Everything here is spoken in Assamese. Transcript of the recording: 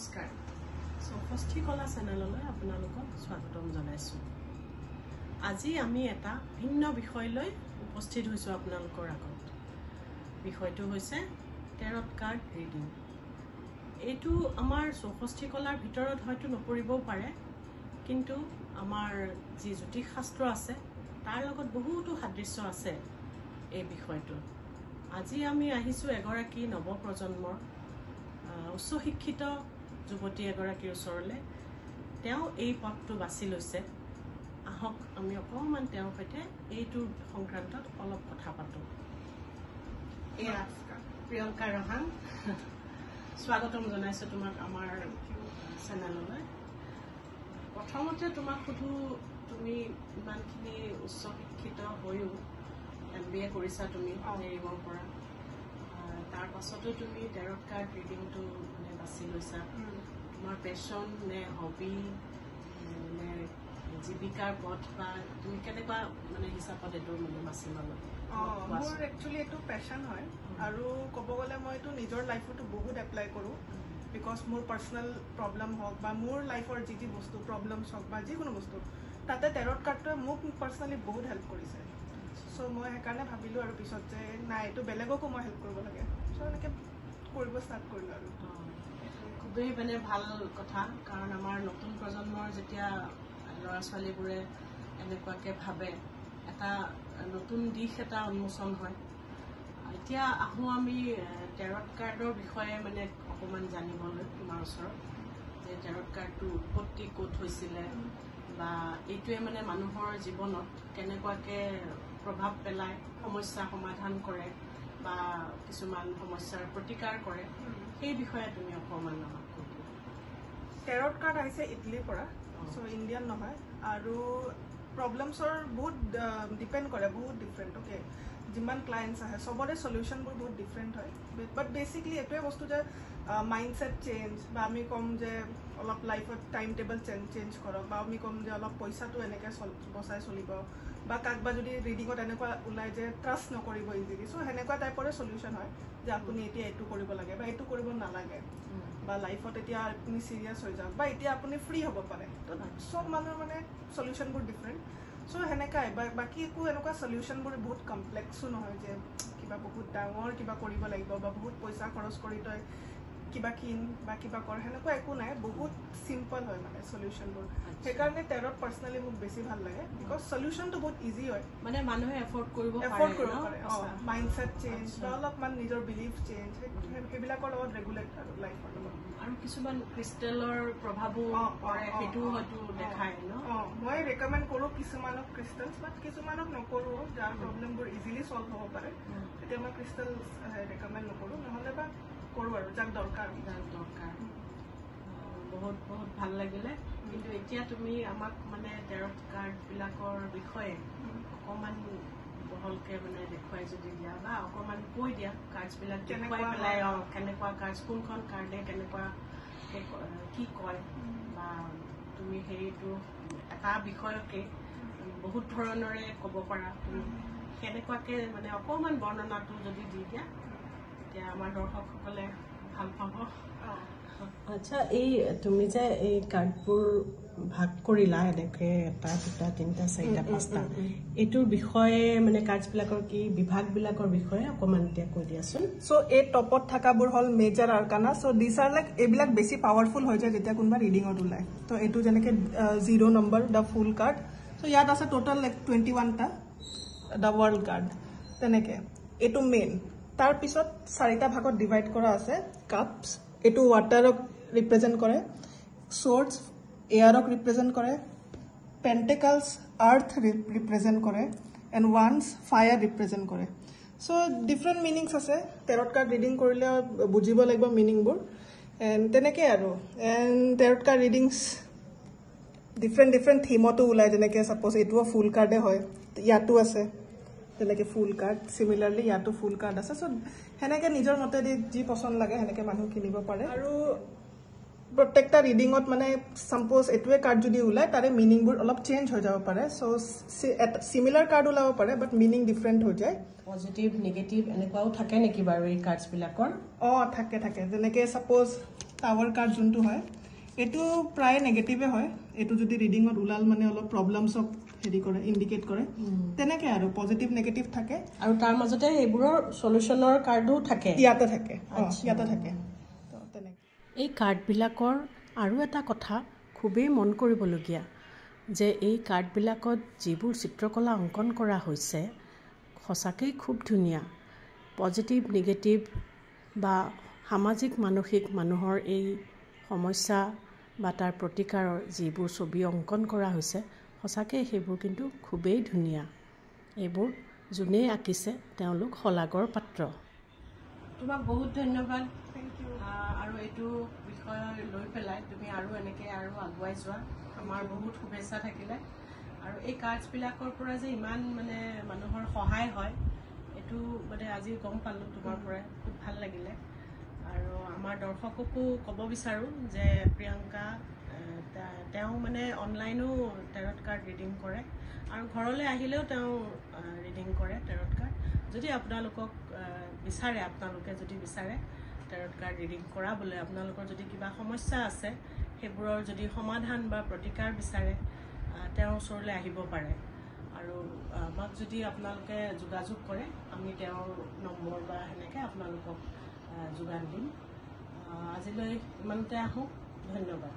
নমস্কাৰ ষষ্ঠী কলা চেনেললৈ আপোনালোকক স্বাগতম জনাইছোঁ। আজি আমি এটা ভিন্ন বিষয় লৈ উপস্থিত হৈছোঁ আপোনালোকৰ আগত। বিষয়টো হৈছে টেৰট কাৰ্ড ৰিডিং। এইটো আমাৰ ষষ্ঠী কলাৰ ভিতৰত হয়তো নপৰিবও পাৰে, কিন্তু আমাৰ যি জ্যোতিষ শাস্ত্ৰ আছে তাৰ লগত বহুতো সাদৃশ্য আছে এই বিষয়টো। আজি আমি আহিছোঁ এগৰাকী নৱপ্ৰজন্মৰ উচ্চ শিক্ষিত যুৱতী এগৰাকীৰ ওচৰলৈ। তেওঁ এই পথটো বাছি লৈছে। আহক আমি অকণমান তেওঁৰ সৈতে এইটোৰ সংক্ৰান্তত অলপ কথা পাতোঁ। এয়া প্ৰিয়ংকা ৰহাং, স্বাগতম জনাইছোঁ তোমাক আমাৰ চেনেললৈ। প্ৰথমতে তোমাক সুধো, তুমি ইমানখিনি উচ্চ শিক্ষিত হৈও MBA কৰিছা তুমি নেৰিমৰ পৰা, তাৰ পাছতো তুমি টেৰট কাৰ্ড ৰিডিংটো মানে বাছি লৈছা। তোমাৰ পেশ্যন নে হবি নে জীৱিকাৰ পথ, বা তুমি কেনেকুৱা মানে হিচাপত এইটো মানে বাছি ল'লা? মোৰ একচুৱেলি এইটো পেশ্যন হয়, আৰু ক'ব গ'লে মই এইটো নিজৰ লাইফতো বহুত এপ্লাই কৰোঁ। বিকজ মোৰ পাৰ্চনেল প্ৰব্লেম হওক বা মোৰ লাইফৰ যি যি বস্তু প্ৰব্লেমছ হওক বা যিকোনো বস্তু, তাতে টেৰট কাৰ্ডটোৱে মোক পাৰ্চনেলি বহুত হেল্প কৰিছে। চ' মই সেইকাৰণে ভাবিলোঁ আৰু পিছত যে নাই, এইটো বেলেগকো মই হেল্প কৰিব লাগে। চ' এনেকৈ কৰিব ষ্টাৰ্ট কৰিলোঁ আৰু। খুবেই মানে ভাল কথা, কাৰণ আমাৰ নতুন প্ৰজন্মৰ যেতিয়া ল'ৰা ছোৱালীবোৰে এনেকুৱাকৈ ভাবে, এটা নতুন দিশ এটা উন্মোচন হয়। এতিয়া আহোঁ আমি টেৰট কাৰ্ডৰ বিষয়ে মানে অকণমান জানিবলৈ তোমাৰ ওচৰত, যে টেৰট কাৰ্ডটোৰ উৎপত্তি ক'ত হৈছিলে, বা এইটোৱে মানে মানুহৰ জীৱনত কেনেকুৱাকৈ প্ৰভাৱ পেলায়, সমস্যা সমাধান কৰে বা কিছুমান সমস্যাৰ প্ৰতিকাৰ কৰে, সেই বিষয়ে তুমি অকণমান আমাক কৈ দিয়া। টেৰট কাৰ্ড আহিছে ইটালীৰ পৰা, চ' ইণ্ডিয়ান নহয়, আৰু প্ৰব্লেমছৰ বহুত ডিপেণ্ড কৰে, বহুত ডিফাৰেণ্ট। অ'কে, যিমান ক্লায়েণ্টছ আহে চবৰে চলিউশ্যনবোৰ বহুত ডিফাৰেণ্ট হয়। বাট বেচিকলি এইটোৱে বস্তু যে মাইণ্ডছেট চেঞ্জ, বা আমি ক'ম যে অলপ লাইফত টাইম টেবল চেঞ্জ কৰক, বা আমি ক'ম যে অলপ পইচাটো এনেকৈ বচাই চলিব, বা কাকবা যদি ৰিডিঙত এনেকুৱা ওলাই যে ট্ৰাষ্ট নকৰিব ইজিলি। চ' সেনেকুৱা টাইপৰে চলিউশ্যন হয় যে আপুনি এতিয়া এইটো কৰিব লাগে বা এইটো কৰিব নালাগে, বা লাইফত এতিয়া আপুনি চিৰিয়াছ হৈ যাওক, বা এতিয়া আপুনি ফ্ৰী হ'ব পাৰে। তো চব মানুহৰ মানে চলিউশ্যনবোৰ ডিফাৰেণ্ট। চ' সেনেকুৱাই, বাকী একো এনেকুৱা চলিউশ্যনবোৰ বহুত কমপ্লেক্সো নহয় যে কিবা বহুত ডাঙৰ কিবা কৰিব লাগিব বা বহুত পইচা খৰচ কৰি তই কিবা কিন বা কিবা কৰ, সেনেকুৱা একো নাই। বহুত চিম্পল হয় মানে চলিউশ্যনবোৰ। সেইকাৰণে টেৰট পাৰ্চনেলি মোক বেছি ভাল লাগে, বিকজ চলিউশ্যনটো বহুত ইজি হয়, মানে মানুহে এফৰ্ড কৰিব পাৰে। মাইণ্ডছেট চেঞ্জ বা অলপমান নিজৰ বিলিফ চেঞ্জ, সেইবিলাকৰ লগত ৰেগুলেট আৰু লাইফৰ লগত। আৰু কিছুমান ক্ৰিষ্টেলৰ প্ৰভাৱো পৰে, সেইটো হয়তো দেখায় ন? মই ৰেকমেণ্ড কৰোঁ কিছুমানক ক্ৰিষ্টেলছ, বাট কিছুমানক নকৰোঁ, যাৰ প্ৰব্লেমবোৰ ইজিলি ছল্ভ হ'ব পাৰে। তেতিয়া মই ক্ৰিষ্টেল ৰেকমেণ্ড নকৰোঁ, নহ'লে বা কৰোঁ আৰু যাক দৰকাৰ। বহুত বহুত ভাল লাগিলে। কিন্তু এতিয়া তুমি আমাক মানে টেৰট কাৰ্ডবিলাকৰ বিষয়ে অকণমান বহলকৈ মানে দেখুৱাই যদি দিয়া, বা অকণমান কৈ দিয়া কাৰ্ডছবিলাক দেখুৱাই পেলাই, কেনেকুৱা কাৰ্ডছ, কোনখন কাৰ্ডে কেনেকুৱা কি কয়, বা তুমি সেইটো এটা বিষয়কে বহুত ধৰণৰে ক'ব পাৰা। তুমি কেনেকুৱাকৈ মানে অকণমান বৰ্ণনাটো যদি দি দিয়া, তেতিয়া আমাৰ দৰ্শকসকলে ভাল পাব। আচ্ছা, এই তুমি যে এই কাৰ্ডবোৰ ভাগ কৰিলা এনেকৈ, এটা দুটা তিনিটা চাৰিটা পাঁচটা, এইটোৰ বিষয়ে মানে কাৰ্ডছবিলাকৰ কি বিভাগবিলাকৰ বিষয়ে অকণমান এতিয়া কৈ দিয়াচোন। চ' এই টপত থকাবোৰ হ'ল major arcana. So' this are like, এইবিলাক বেছি পাৱাৰফুল হৈ যায় যেতিয়া কোনোবা ৰিডিঙত ওলায়। ত' এইটো যেনেকৈ 0 number the fool card. So' ইয়াত আছে টোটেল লাইক 21টা দ্য ৱৰ্ল্ড কাৰ্ড, তেনেকৈ। এইটো মেইন। তাৰপিছত 4টা ভাগত ডিভাইড কৰা আছে। কাপছ, এইটো ৱাটাৰক ৰিপ্ৰেজেণ্ট কৰে। ছৰ্ডছ এয়াৰক ৰিপ্ৰেজেণ্ট কৰে। পেণ্টেকালছ আৰ্থ ৰিপ্ৰেজেণ্ট কৰে। এণ্ড ওৱান্স ফায়াৰ ৰিপ্ৰেজেণ্ট কৰে। চ' ডিফাৰেণ্ট মিনিংছ আছে। টেৰট কাৰ্ড ৰিডিং কৰিলে বুজিব লাগিব মিনিংবোৰ। এণ্ড তেনেকৈ আৰু। এণ্ড টেৰট কাৰ্ড ৰিডিংছ ডিফাৰেণ্ট থিমতো ওলায়, যেনেকৈ ছাপ'জ এইটোও ফুল কাৰ্ডে হয়, ইয়াতো আছে তেনেকৈ ফুল কাৰ্ড। চিমিলাৰলি ইয়াতো ফুল কাৰ্ড আছে। চ' সেনেকৈ নিজৰ মতে যি পচন্দ লাগে সেনেকৈ মানুহ কিনিব পাৰে। আৰু প্ৰত্যেকটা ৰিডিঙত মানে ছাপ'জ এইটোৱে কাৰ্ড যদি ওলায়, তাৰে মিনিংবোৰ অলপ চেঞ্জ হৈ যাব পাৰে। চ' চিমিলাৰ কাৰ্ড ওলাব পাৰে, বাট মিনিং ডিফাৰেণ্ট হৈ যায়। পজিটিভ, নিগেটিভ এনেকুৱাও থাকে নেকি বাৰু এই কাৰ্ডছবিলাকৰ? থাকে। যেনেকৈ ছাপ'জ টাৱাৰ কাৰ্ড যোনটো হয় এইটো প্ৰায় নেগেটিভে হয় এইটো যদি ৰিডিঙত ওলাল মানে অলপ প্ৰব্লেমছক হেৰি কৰে ইণ্ডিকেট কৰে তেনেকৈ আৰু পজিটিভ নেগেটিভ থাকে আৰু তাৰ মাজতে সেইবোৰৰ সলিউশ্যনৰ কাৰ্ডো থাকে ইয়াতে থাকে ইয়াতে থাকে তো তেনেকৈ এই কাৰ্ডবিলাকৰ আৰু এটা কথা খুবেই মন কৰিবলগীয়া যে এই কাৰ্ডবিলাকত যিবোৰ চিত্ৰকলা অংকন কৰা হৈছে সঁচাকৈ খুব ধুনীয়া পজিটিভ নিগেটিভ বা সামাজিক মানসিক মানুহৰ এই সমস্যা বা তাৰ প্ৰতিকাৰৰ যিবোৰ ছবি অংকন কৰা হৈছে সঁচাকৈ সেইবোৰ কিন্তু খুবেই ধুনীয়া এইবোৰ যোনেই আঁকিছে তেওঁলোক শলাগৰ পাত্ৰ তোমাক বহুত ধন্যবাদ আৰু এইটো বিষয় লৈ পেলাই তুমি আৰু এনেকৈ আৰু আগুৱাই যোৱা আমাৰ বহুত শুভেচ্ছা থাকিলে আৰু এই কাৰ্ডছবিলাকৰ পৰা যে ইমান মানে মানুহৰ সহায় হয় এইটো মানে আজি গম পালোঁ তোমাৰ পৰা খুব ভাল লাগিলে আৰু আমাৰ দৰ্শককো ক'ব বিচাৰোঁ যে প্ৰিয়ংকা তেওঁ মানে অনলাইনো টেৰট কাৰ্ড ৰিডিং কৰে আৰু ঘৰলৈ আহিলেও তেওঁ ৰিডিং কৰে টেৰট কাৰ্ড যদি আপোনালোকক বিচাৰে আপোনালোকে যদি বিচাৰে টেৰট কাৰ্ড ৰিডিং কৰাবলৈ আপোনালোকৰ যদি কিবা সমস্যা আছে সেইবোৰৰ যদি সমাধান বা প্ৰতিকাৰ বিচাৰে তেওঁৰ ওচৰলৈ আহিব পাৰে আৰু আমাক যদি আপোনালোকে যোগাযোগ কৰে আমি তেওঁৰ নম্বৰ বা সেনেকৈ আপোনালোকক যোগান দিম আজিলৈ ইমানতে আহোঁ ধন্যবাদ